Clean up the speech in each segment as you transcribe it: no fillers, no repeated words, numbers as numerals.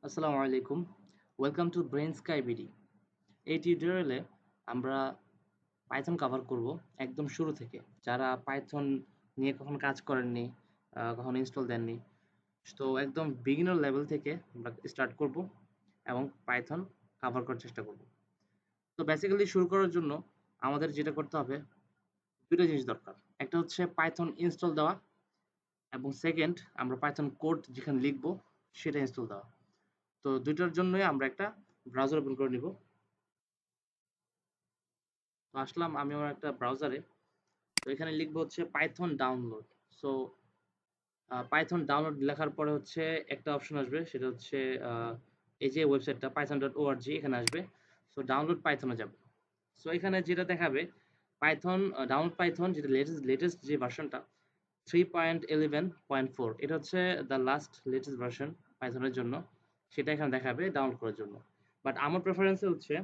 আসসালামু আলাইকুম। Welcome to brain sky BD. এই টিউটোরিয়ালে আমরা পাইথন কভার করব একদম শুরু থেকে। যারা পাইথন নিয়ে কখনো কাজ করেননি, কখনো ইনস্টল দেননি, তো একদম বিগিনার লেভেল থেকে আমরা স্টার্ট করব এবং পাইথন কভার করার চেষ্টা করব। তো বেসিক্যালি শুরু করার জন্য আমাদের যেটা করতে হবে, ২ টা জিনিস দরকার। একটা হচ্ছে পাইথন ইনস্টল দেওয়া এবং সেকেন্ড আমরা পাইথন কোড যেখানে লিখব সেটা ইনস্টল দেওয়া। তো ২ টার জন্যই আমরা একটা ব্রাউজার ওপেন করে নিব। তো আসলাম আমি আমার একটা ব্রাউজারে। তো এখানে লিখবো হচ্ছে Python download. So Python download লেখার পরে হচ্ছে একটা অপশন আসবে, সেটা হচ্ছে এই যে ওয়েবসাইটটা python.org, এখানে আসবে। সো ডাউনলোড পাইথনে যাবে। সো এখানে যেটা দেখাবে পাইথন ডাউনলোড পাইথন, যেটা লেটেস্ট যে ভার্সনটা 3.11.4, এটা হচ্ছে দ্য লাস্ট লেটেস্ট ভার্সন পাইথনের জন্য। সেটা এখানে দেখাবে ডাউনলোড করার জন্য। বাট আমার প্রেফারেন্স হচ্ছে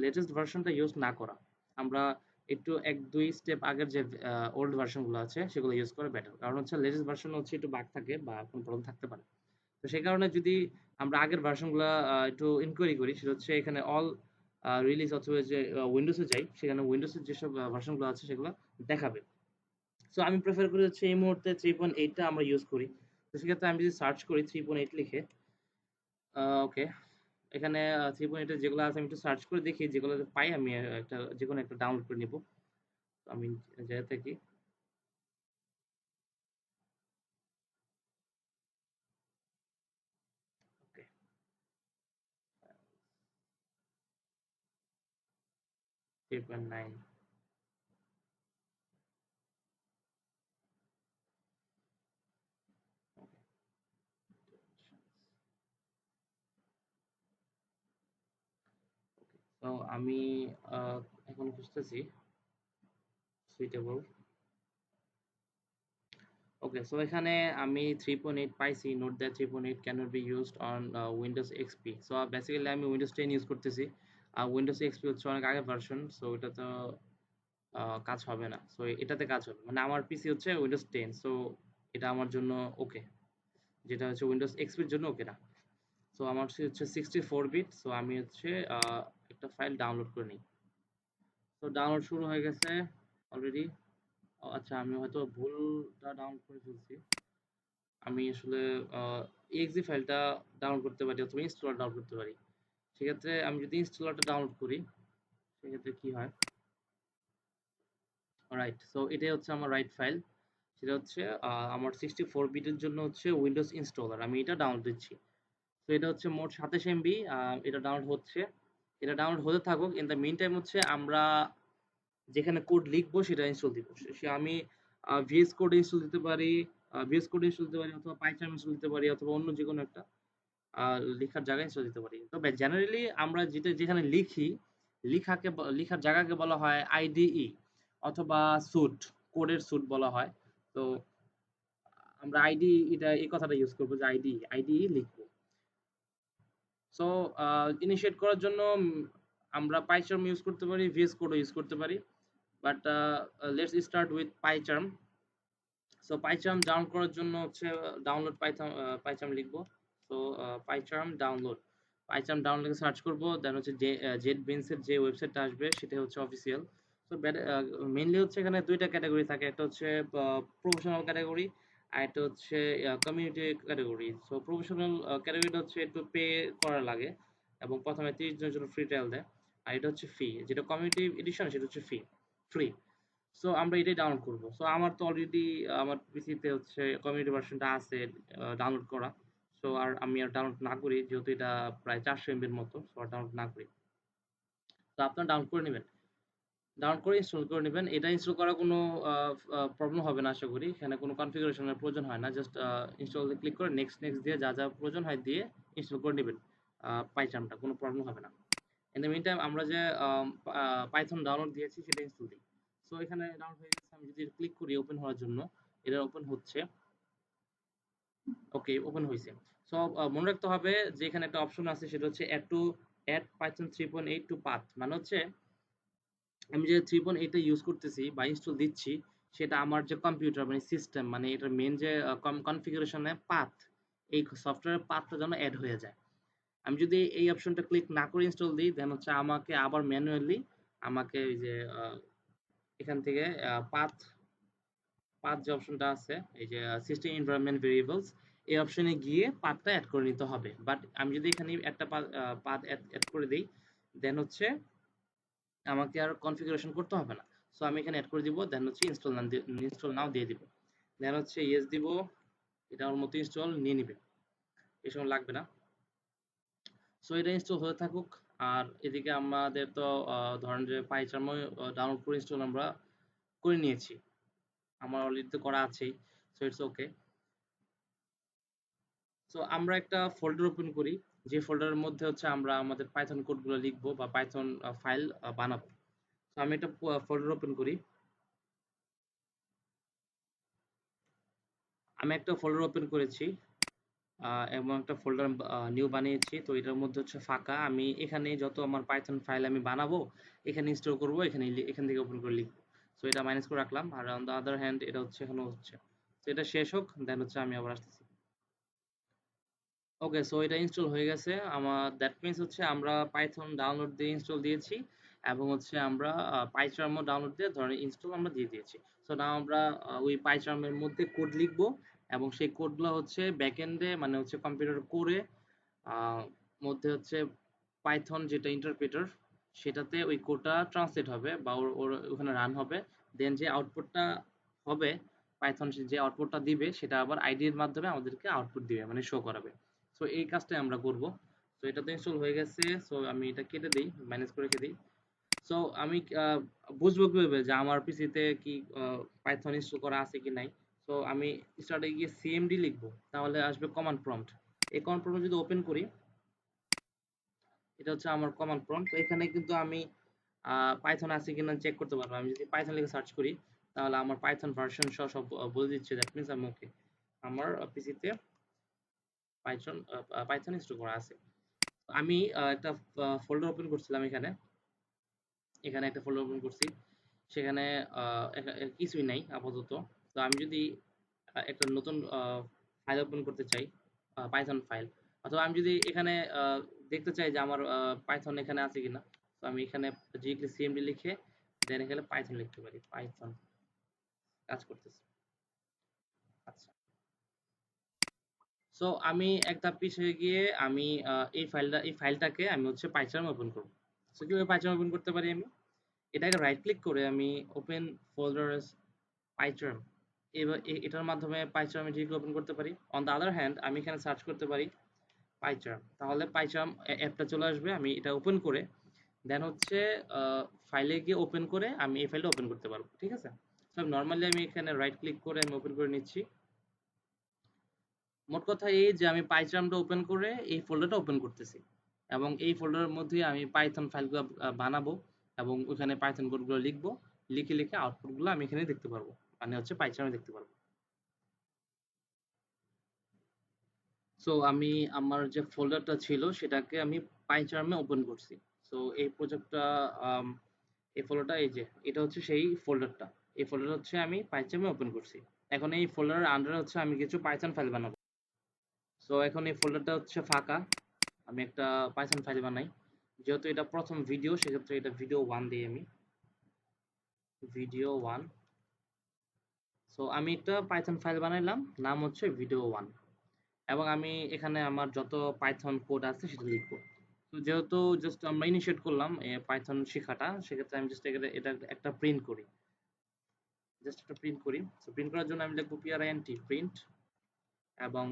লেটেস্ট ভার্সনটা ইউজ না করা। আমরা একটু ১-২ স্টেপ আগের যে ওল্ড ভার্সনগুলো আছে সেগুলো ইউজ করা বেটার। কারণ হচ্ছে লেটেস্ট ভার্সন হচ্ছে একটু বাগ থাকে বা কোনো প্রবলেম থাকতে পারে। তো সেই কারণে যদি আমরা আগের ভার্সনগুলা একটু ইনকোয়ারি করি, সেটা হচ্ছে এখানে অল রিলিজ অথবা যে উইন্ডোজে যাই, সেখানে উইন্ডোজের যেসব ভার্সনগুলো আছে সেগুলো দেখাবে। সো আমি প্রেফার করি হচ্ছে এই মুহূর্তে 3.8 টা আমরা ইউজ করি। তো সেক্ষেত্রে আমি যদি সার্চ করি 3.8 লিখে, ওকে, এখানে 3.8 এর যেগুলো আছে আমি একটু সার্চ করে দেখি, যেগুলো পাই আমি একটা যেকোনো একটা ডাউনলোড করে নিব। তো আমি যেয়ে থাকি। ওকে, 3.9। ওকে, তো আমি এখন খুঁজতেছি সুইটেবল। ওকে, সো এখানে আমি 3.8 পাইছি। Note that 3.8 cannot be used on Windows XP. So basically আমি উইন্ডোজ 10 ইউজ করতেছি। আর উইন্ডোজ এক্সপি হচ্ছে অনেক আগের ভার্সন, সো এটা তো কাজ হবে না। সো এটাতে কাজ হবে, মানে আমার পিসি হচ্ছে উইন্ডোজ 10, সো এটা আমার জন্য ওকে। যেটা হচ্ছে উইন্ডোজ এক্সপির জন্য ওকে না। সো আমার হচ্ছে 64 বিট। সো আমি হচ্ছে একটা ফাইল ডাউনলোড করে নিই। তো ডাউনলোড শুরু হয়ে গেছে অলরেডি। আচ্ছা, আমি হয়তো ভুলটা ডাউনলোড করে ফেলছি। আমি আসলে exe ফাইলটা ডাউনলোড করতে পারি অথবা ইনস্টলার ডাউনলোড করতে পারি। সেক্ষেত্রে আমি যদি ইনস্টলারটা ডাউনলোড করি, সেক্ষেত্রে কি হয়? রাইট, সো এটাই হচ্ছে আমার রাইট ফাইল। সেটা হচ্ছে আমার 64 বিটের জন্য হচ্ছে উইন্ডোজ ইনস্টলার, আমি এটা ডাউনলোড দিচ্ছি। তো এটা হচ্ছে মোট 27 MB। এটা ডাউনলোড হচ্ছে। এটা ডাউনলোড হতে থাকুক। ইন দ্য মিন টাইম হচ্ছে আমরা যেখানে কোড লিখবো সেটা ইনস্টল দিব। সে আমি ভিএস কোড ইনস্টল দিতে পারি, অথবা পাইথন ইনস্টল দিতে পারি, অথবা অন্য যেকোনো একটা লেখার জায়গায় ইনস্টল দিতে পারি। তবে জেনারেলি আমরা যেখানে লিখি, লিখার জায়গাকে বলা হয় আইডিই অথবা স্যুট, কোডের স্যুট বলা হয়। তো আমরা এটা এই কথাটা ইউজ করবো যে আইডিই লিখবো। সো ইনিশিয়েট করার জন্য আমরা পাইচার্ম ইউজ করতে পারি, ভিএস কোডও ইউজ করতে পারি। But let's start with PyCharm. So PyCharm download করার জন্য হচ্ছে ডাউনলোড পাইচার্ম লিখবো। সো পাইচার্ম ডাউনলোড সার্চ করবো, দেন হচ্ছে যে জেট বিনসের যে ওয়েবসাইটটা আসবে সেটা হচ্ছে অফিসিয়াল। সো মেইনলি হচ্ছে এখানে দুইটা ক্যাটাগরি থাকে, একটা হচ্ছে প্রফেশনাল ক্যাটাগরি, আর একটা হচ্ছে কমিউনিটি ক্যাটাগরি। সো প্রফেশনাল ক্যাটাগরিটা হচ্ছে একটু পে করা লাগে এবং প্রথমে 30 দিনের জন্য ফ্রি ট্রায়াল দেয়। আর এটা হচ্ছে ফি, যেটা কমিউনিটি এডিশন সেটা হচ্ছে ফ্রি। সো আমরা এটাই ডাউনলোড করব। সো আমার তো অলরেডি আমার পিসিতে হচ্ছে কমিউনিটি ভার্সনটা আছে ডাউনলোড করা। সো আর আমি আর ডাউনলোড না করি, যেহেতু এটা প্রায় 400 MB মতো, সো আর ডাউনলোড না করি। তো আপনারা ডাউনলোড করে নেবেন, ডাউনলোড করে ইনস্টল করে নেবেন। এটা ইনস্টল করার কোনো প্রবলেম হবে না আশা করি। এখানে কোনো কনফিগারেশনের প্রয়োজন হয় না। জাস্ট ইনস্টল ক্লিক করে নেক্সট নেক্সট দিয়ে যা প্রয়োজন হয় দিয়ে ইনস্টল করে নেবেন। পাইচামটা কোনো প্রবলেম হবে না। ইন দ্য মিন টাইম আমরা যে পাইথন ডাউনলোড দিয়েছি সেটা ইনস্টল দিই। সো এখানে ডাউনলোড হয়ে গেছে। আমি যদি ক্লিক করি ওপেন হওয়ার জন্য, এটা ওপেন হচ্ছে। ওকে, ওপেন হইছে। সো মনে রাখতে হবে যে এখানে একটা অপশন আছে, সেটা হচ্ছে অ্যাড পাইথন 3.8 টু পাথ। মানে হচ্ছে আমি যে 3.8 টা ইউজ করতেছি বা ইনস্টল দিচ্ছি, সেটা আমার যে কম্পিউটার মানে সিস্টেম, মানে এটার মেইন যে কনফিগারেশনে পাথ, এই সফটওয়্যারের পাথটা যেন এড হয়ে যায়। আমি যদি এই অপশনটা ক্লিক না করে ইনস্টল দিই, দেন হচ্ছে আমাকে আবার ম্যানুয়ালি আমাকে ওই যে এখান থেকে পাথ পাথ যে অপশনটা আছে, এই যে সিস্টেম এনভায়রনমেন্ট ভেরিয়েবলস, এই অপশনে গিয়ে পাথটা অ্যাড করে নিতে হবে। বাট আমি যদি এখানে একটা পাথ অ্যাড করে দিই, দেন হচ্ছে আমাকে আর কনফিগারেশন করতে হবে না। সো আমি এখানে অ্যাড করে দিব, দেন হচ্ছে ইনস্টল নাও দিয়ে দিব, দেন হচ্ছে ইয়েস দিব। এটা ওর মতো ইনস্টল নিয়ে নিবে, এই সময় লাগবে না। সো এটা ইনস্টল হয়ে থাকুক। আর এদিকে আমাদের তো ধরেন যে পাইচার্ম ডাউনলোড করে ইনস্টল আমরা করে নিয়েছি, আমার অলরেডি তো করা আছেই। So it's okay. সো আমরা একটা ফোল্ডার ওপেন করি, যে ফোল্ডারের মধ্যে হচ্ছে আমরা আমাদের পাইথন কোডগুলো লিখবো বা পাইথন ফাইল বানাবো। তো আমি একটা ফোল্ডার ওপেন করি, আমি একটা ফোল্ডার ওপেন করেছি এবং একটা ফোল্ডার নিউ বানিয়েছি। তো এটার মধ্যে হচ্ছে ফাঁকা, আমি এখানে যত আমার পাইথন ফাইল আমি বানাবো এখানে ইনস্টল করবো, এখান থেকে ওপেন করে লিখবো। সো এটা মাইনাস করে রাখলাম। আর অন দ্য আদার হ্যান্ড এটা হচ্ছে এখানে হচ্ছে। তো এটা শেষ হোক, দেন হচ্ছে আমি আবার আসতেছি। ওকে, সো এটা ইনস্টল হয়ে গেছে আমার। দ্যাট মিনস হচ্ছে আমরা পাইথন ডাউনলোড দিয়ে ইনস্টল দিয়েছি এবং হচ্ছে আমরা পাইচার্মও ডাউনলোড দিয়ে ধরেন ইনস্টল আমরা দিয়ে দিয়েছি। সো নাও আমরা ওই পাইচার্মের মধ্যে কোড লিখবো এবং সেই কোডগুলো হচ্ছে ব্যাকএন্ডে মানে হচ্ছে কম্পিউটার করে আহ, মধ্যে হচ্ছে পাইথন যেটা ইন্টারপ্রেটার সেটাতে ওই কোডটা ট্রান্সলেট হবে বা ওর ওর ওখানে রান হবে। দেন যে আউটপুটটা হবে, পাইথন যে আউটপুটটা দিবে সেটা আবার আইডি এর মাধ্যমে আমাদেরকে আউটপুট দিবে মানে শো করাবে। সো এই কাজটাই আমরা করব। সো এটা তো ইনস্টল হয়ে গেছে। সো আমি এটা কেটে দিই, ম্যানেজ করে রেখে দিই। সো আমি বুঝবো কিভাবে যে আমার পিসিতে কি পাইথন ইনস্টল করা আছে কি নাই? সো আমি স্টার্টে গিয়ে সিএমডি লিখবো, তাহলে আসবে কমান্ড প্রম্পট। এই কমান্ড প্রম্পট যদি ওপেন করি, এটা হচ্ছে আমার কমান্ড প্রম্পট। তো এখানে কিন্তু আমি পাইথন আছে কিনা চেক করতে পারবো। আমি যদি পাইথন লিখে সার্চ করি, তাহলে আমার পাইথন ভার্সন সহ সব বলে দিচ্ছে। দ্যাট মিনস আমি ওকে, আমার পিসিতে পাইথন পাইথন ইনস্টল করা আছে। আমি একটা ফোল্ডার ওপেন করছিলাম এখানে, এখানে একটা ফোল্ডার ওপেন করছি। সেখানে কিছুই নাই আপাতত। তো আমি যদি একটা নতুন ফাইল ওপেন করতে চাই, পাইথন ফাইল, অথবা আমি যদি এখানে দেখতে চাই যে আমার পাইথন এখানে আছে কিনা, তো আমি এখানে সিএমডি লিখে দেন এখানে পাইথন লিখতে পারি। পাইথন কাজ করতেছে। আচ্ছা, সো আমি এক ধাপ পিছিয়ে গিয়ে আমি এই ফাইলটাকে আমি হচ্ছে পাইথন ওপেন করব। সো কিভাবে পাইথন ওপেন করতে পারি? আমি এটাকে রাইট ক্লিক করে আমি ওপেন ফোল্ডার পাইথন, এবার এটার মাধ্যমে পাইথন আমি ডিরেক্টলি ওপেন করতে পারি। অন দ্য আদার হ্যান্ড আমি এখানে সার্চ করতে পারি পাইচার্ম, তাহলে পাইচার্ম অ্যাপটা চলে আসবে। আমি এটা ওপেন করে দেন হচ্ছে ফাইলে গিয়ে ওপেন করে আমি এই ফাইলটা ওপেন করতে পারবো। ঠিক আছে? সো নর্মালি আমি এখানে রাইট ক্লিক করে আমি ওপেন করে নিচ্ছি। মোট কথা এই যে আমি পাইচার্মটা ওপেন করে এই ফোল্ডারটা ওপেন করতেছি এবং এই ফোল্ডারের মধ্যে আমি পাইথন ফাইলগুলো বানাবো এবং ওখানে পাইথন কোডগুলো লিখবো। লিখে লিখে আউটপুটগুলো আমি এখানে দেখতে পারবো, মানে হচ্ছে পাইচার্মে দেখতে পারবো। সো আমি আমার যে ফোল্ডারটা ছিল সেটাকে আমি পাইচার্মে ওপেন করছি। সো এই প্রজেক্টটা এই ফোল্ডারটা এই যে এটা হচ্ছে সেই ফোল্ডারটা। এই ফোল্ডার হচ্ছে আমি পাইচার্মে ওপেন করছি। এখন এই ফোল্ডারের আন্ডারে হচ্ছে আমি কিছু পাইথন ফাইল বানাবো। সো এখন এই ফোল্ডারটা হচ্ছে ফাঁকা, আমি একটা পাইথন ফাইল বানাই। যেহেতু এটা প্রথম ভিডিও সেক্ষেত্রে এটা ভিডিও ওয়ান দিই আমি, ভিডিও ওয়ান। সো আমি একটা পাইথন ফাইল বানাইলাম, নাম হচ্ছে ভিডিও ওয়ান এবং আমি এখানে আমার যত পাইথন কোড আছে সেটা লিখবো। তো যেহেতু জাস্ট আমরা ইনিশিয়েট করলাম পাইথন শেখাটা, সেক্ষেত্রে আমি জাস্ট এটা একটা প্রিন্ট করি, জাস্ট একটা প্রিন্ট করি। তো প্রিন্ট করার জন্য আমি লিখবো পিআরআইএনটি প্রিন্ট এবং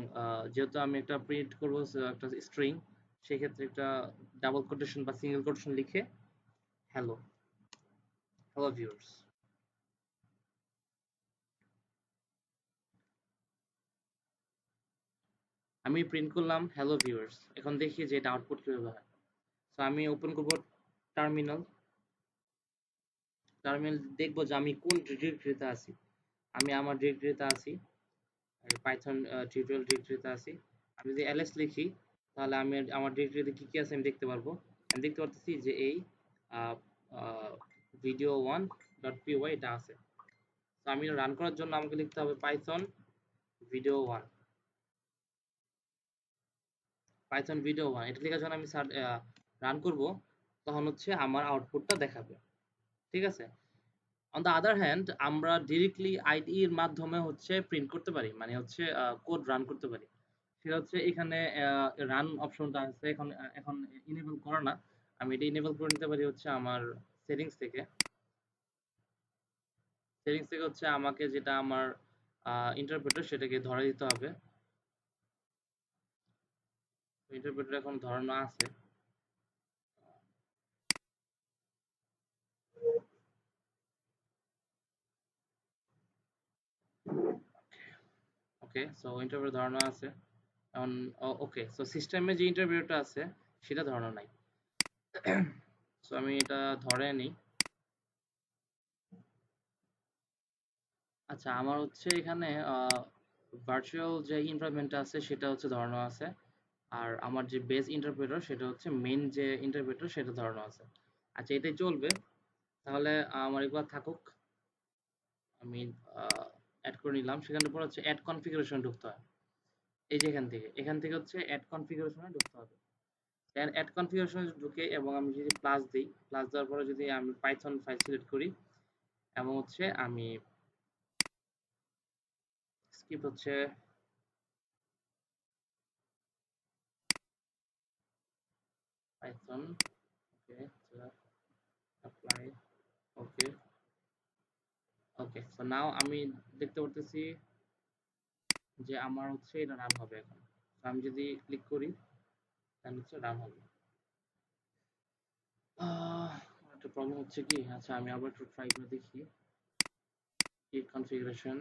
যেহেতু আমি একটা প্রিন্ট করবো একটা স্ট্রিং, সেক্ষেত্রে একটা ডাবল কোটেশন বা সিঙ্গেল কোটেশন লিখে হ্যালো, হ্যালো ভিউয়ার্স। আমি প্রিন্ট করলাম হ্যালো ভিউয়ার্স। এখন দেখি যে এটা আউটপুট কিভাবে হয়। তো আমি ওপেন করব টার্মিনাল, টার্মিনাল দেখবো যে আমি কোন ডিরেক্টরিতে আছি। আমি আমার ডিরেক্টরিতে আছি, পাইথন টিউটোরিয়াল ডিরেক্টরিতে আছি। আমি যদি এলএস লিখি, তাহলে আমি আমার ডিরেক্টরিতে কি কি আছে আমি দেখতে পারবো। আমি দেখতে পারতেছি যে এই ভিডিও ওয়ান ডট পিওয়াই এটা আছে। তো আমি রান করার জন্য আমাকে লিখতে হবে Python video one. Python video 1 এটা লিখে যখন আমি রান করব, তখন হচ্ছে আমার আউটপুটটা দেখাবে। ঠিক আছে? অন দ্য আদার হ্যান্ড আমরা ডিরেক্টলি আইডি এর মাধ্যমে হচ্ছে প্রিন্ট করতে পারি, মানে হচ্ছে কোড রান করতে পারি। সেটা হচ্ছে এখানে রান অপশনটা আছে, এখন এখন ইনেবল করা না। আমি এটা ইনেবল করে নিতে পারি হচ্ছে আমার সেটিংস থেকে। সেটিংস থেকে হচ্ছে আমাকে যেটা আমার ইন্টারপ্রেটার সেটাকে ধরে দিতে হবে। ইন্টারপ্রেটার এখন ধরানো আছে। ওকে, সো ইন্টারপ্রেটার ধরানো আছে। এখন ওকে, সো সিস্টেমে যে ইন্টারপ্রেটারটা আছে সেটা ধরানো নাই। সো আমি এটা ধরে নিই। আচ্ছা, আমার হচ্ছে এখানে ভার্চুয়াল যে এনভায়রনমেন্টটা আছে সেটা হচ্ছে ধরানো আছে। আর আমার যে বেস ইন্টারপ্রেটার সেটা হচ্ছে মেইন যে ইন্টারপ্রেটার সেটা ধরানো আছে। আচ্ছা, এটাই চলবে। তাহলে আমার একবার থাকুক। আমি অ্যাড করে নিলাম। সেখানের পর হচ্ছে অ্যাড কনফিগারেশন ঢুকতে হয়। এই যে এখান থেকে হচ্ছে অ্যাড কনফিগারেশনে ঢুকতে হবে। অ্যাড কনফিগারেশনে ঢুকে এবং আমি যদি প্লাস দিই, প্লাস দেওয়ার পরে যদি আমি পাইথন ফাইল সিলেক্ট করি এবং হচ্ছে আমি স্ক্রিপ্ট হচ্ছে পাইথন, ওকে, অ্যাপ্লাই, ওকে, ওকে। সো নাও আমি দেখতে পারতেছি যে আমার হচ্ছে এটা রান হবে এখন। So আমি যদি ক্লিক করি তাহলে হচ্ছে রান হবে। একটা প্রবলেম হচ্ছে কি, আচ্ছা আমি আবার একটু ট্রাই করে দেখি। কি কনফিগারেশন,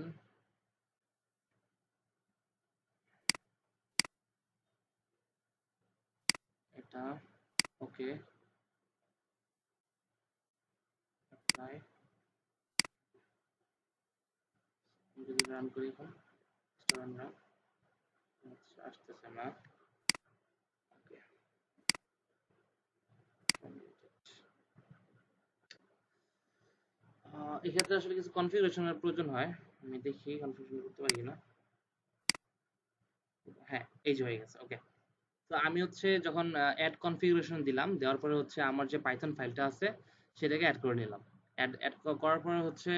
এটা, ওকে, অ্যাপ্লাই। আমি যদি রান করি এখন, রান রান, আচ্ছা আসতেছে না। ওকে, এক্ষেত্রে আসলে কিছু কনফিগারেশনের প্রয়োজন হয়। আমি দেখি কনফিগারেশন করতে পারি কিনা। হ্যাঁ, এই যে হয়ে গেছে। ওকে, তো আমি হচ্ছে যখন অ্যাড কনফিগারেশন দিলাম, দেওয়ার পরে হচ্ছে আমার যে পাইথন ফাইলটা আছে সেটাকে অ্যাড করে নিলাম। অ্যাড করার পরে হচ্ছে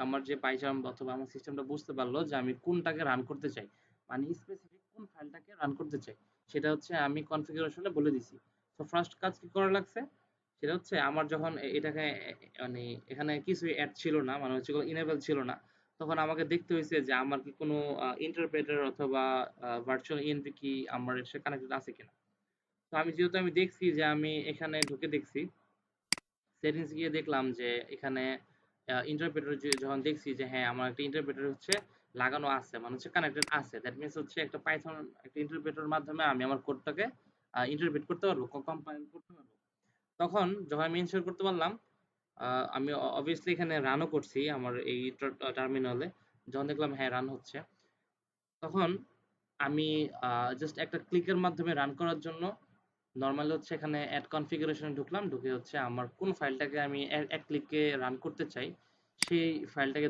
আমার যে পাইথন অথবা আমার সিস্টেমটা বুঝতে পারলো যে আমি কোনটাকে রান করতে চাই, মানে স্পেসিফিক কোন ফাইলটাকে রান করতে চাই, সেটা হচ্ছে আমি কনফিগারেশনে বলে দিছি। তো ফার্স্ট কাজ কি করা লাগছে, সেটা হচ্ছে আমার যখন এটাকে মানে এখানে কিছু অ্যাড ছিল না, মানে হচ্ছে ইনেবল ছিল না, তখন আমাকে দেখতে হয়েছে যে আমার কি কোনো ইন্টারপ্রেটার অথবা ভার্চুয়াল ইএনভি কি আমার এর সাথে কানেক্টেড আছে কিনা। তো আমি যেহেতু আমি দেখছি যে আমি এখানে ঢুকে দেখছি, সেটিংস গিয়ে দেখলাম যে এখানে ইন্টারপ্রেটার যখন দেখছি যে হ্যাঁ আমার একটা ইন্টারপ্রেটার হচ্ছে লাগানো আছে, মানে হচ্ছে কানেক্টেড আছে, দ্যাট মিনস হচ্ছে একটা পাইথন একটা ইন্টারপ্রেটার মাধ্যমে আমি আমার কোডটাকে ইন্টারপ্রেট করতে পারবো, কম্পাইল করতে পারবো। তখন যখন আমি ইনস্টল করতে পারলাম, আমি অবভিয়াসলি এখানে রানও করছি আমার এই টার্মিনালে। যখন দেখলাম হ্যাঁ রান হচ্ছে, তখন আমি জাস্ট একটা ক্লিকের মাধ্যমে রান করার জন্য নরমালি হচ্ছে এখানে অ্যাড কনফিগারেশনে ঢুকলাম। ঢুকে হচ্ছে আমার কোন ফাইলটাকে আমি এক ক্লিকে রান করতে চাই সেই ফাইলটাকে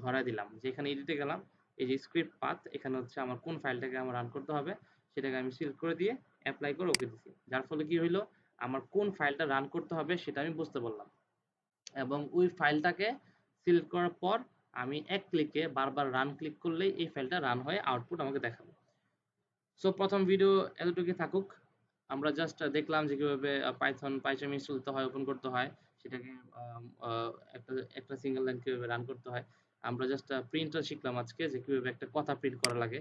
ধরায় দিলাম। যে এখানে এডিটে গেলাম, এই যে স্ক্রিপ্ট পাথ, এখানে হচ্ছে আমার কোন ফাইলটাকে আমার রান করতে হবে সেটাকে আমি সিলেক্ট করে দিয়ে অ্যাপ্লাই করে ওকে দিছি। যার ফলে কি হইলো, আমার কোন ফাইলটা রান করতে হবে সেটা আমি বুঝতে পারলাম। এবং ওই ফাইলটাকে সিলেক্ট করার পর আমি এক ক্লিকে বারবার রান ক্লিক করলেই এই ফাইলটা রান হয়ে আউটপুট আমাকে দেখাবে। সো প্রথম ভিডিও এতটুকুই থাকুক। আমরা জাস্ট দেখলাম যে কিভাবে পাইথন পাইথন ইনস্টল করতে হয়, ওপেন করতে হয়, সেটাকে একটা একটা সিঙ্গেল লাইন কিভাবে রান করতে হয়। আমরা জাস্ট প্রিন্টটা শিখলাম আজকে যে কিভাবে একটা কথা প্রিন্ট করা লাগে।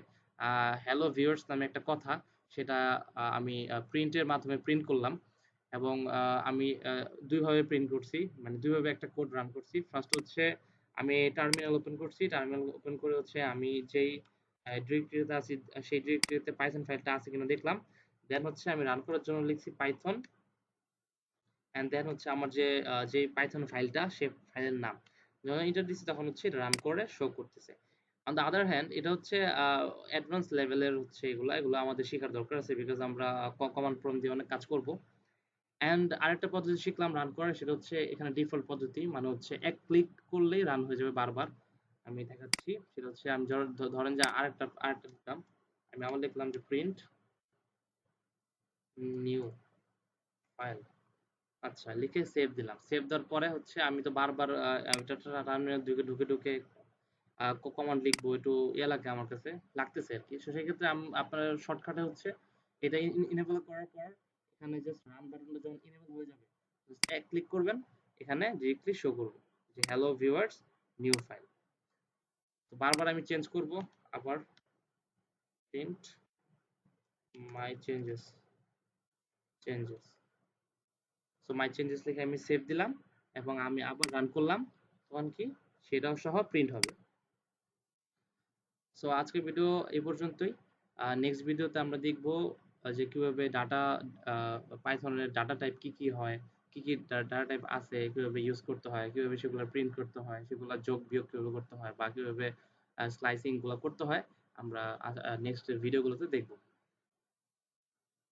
হ্যালো ভিউয়ার্স নামে একটা কথা, সেটা আমি প্রিন্টের মাধ্যমে প্রিন্ট করলাম। এবং আমি দুইভাবে প্রিন্ট করছি, মানে দুইভাবে একটা কোড রান করছি। ফার্স্ট হচ্ছে আমি টার্মিনাল ওপেন করছি, টার্মিনাল ওপেন করে হচ্ছে আমি যেই ডিরেক্টরিতে আছি সেই ডিরেক্টরিতে পাইথন ফাইলটা আছে কিনা দেখলাম। দেন হচ্ছে আমি রান করার জন্য লিখছি পাইথন, এন্ড দেন হচ্ছে আমার যে পাইথন ফাইলটা সে ফাইলের নাম যখন এন্টার দিচ্ছি তখন হচ্ছে এটা রান করে শো করতেছে। অন দ্য আদার হ্যান্ড এটা হচ্ছে অ্যাডভান্স লেভেলের হচ্ছে, এগুলো আমাদের শেখার দরকার আছে, বিকজ আমরা কমান্ড প্রম্পট দিয়ে অনেক কাজ করব। অ্যান্ড আরেকটা পদ্ধতি শিখলাম রান করার, সেটা হচ্ছে এখানে ডিফল্ট পদ্ধতি, মানে হচ্ছে এক ক্লিক করলেই রান হয়ে যাবে বারবার। আমি দেখাচ্ছি, সেটা হচ্ছে আমি ধরেন যে আরেকটা দিতাম, আমি আবার লিখলাম যে প্রিন্ট নিউ ফাইল, আচ্ছা লিখে সেভ দিলাম। সেভ দেওয়ার পরে হচ্ছে আমি তো বারবার এটা টার্মিনাল ঢুকে ঢুকে ঢুকে কমান্ড লিখবো, একটু ইয়ে লাগে আমার কাছে, লাগতেছে আর কি। সো সেক্ষেত্রে আপনার শর্টকাটে হচ্ছে এটা ইনেবল করার পর এখানে জাস্ট রান বাটনটা যখন ইনেবল হয়ে যাবে, জাস্ট এক ক্লিক করবেন, এখানে ডিরেক্টলি শো করবে যে হ্যালো ভিউয়ার্স নিউ ফাইল। তো বারবার আমি চেঞ্জ করব, আবার print my changes. So my changes লিখে আমি সেভ দিলাম এবং আমি আবার রান করলাম, তখন কি সেটাও সহ প্রিন্ট হবে। সো আজকের ভিডিও এই পর্যন্তই। নেক্সট ভিডিওতে আমরা দেখব যে কিভাবে ডাটা, পাইথনের ডাটা টাইপ কি কি হয়, কি কি ডাটা টাইপ আছে, কিভাবে ইউজ করতে হয়, কিভাবে সেগুলো প্রিন্ট করতে হয়, সেগুলো যোগ বিয়োগ কিভাবে করতে হয়, বা কিভাবে স্লাইসিং গুলো করতে হয়, আমরা নেক্সট ভিডিওগুলোতে দেখব।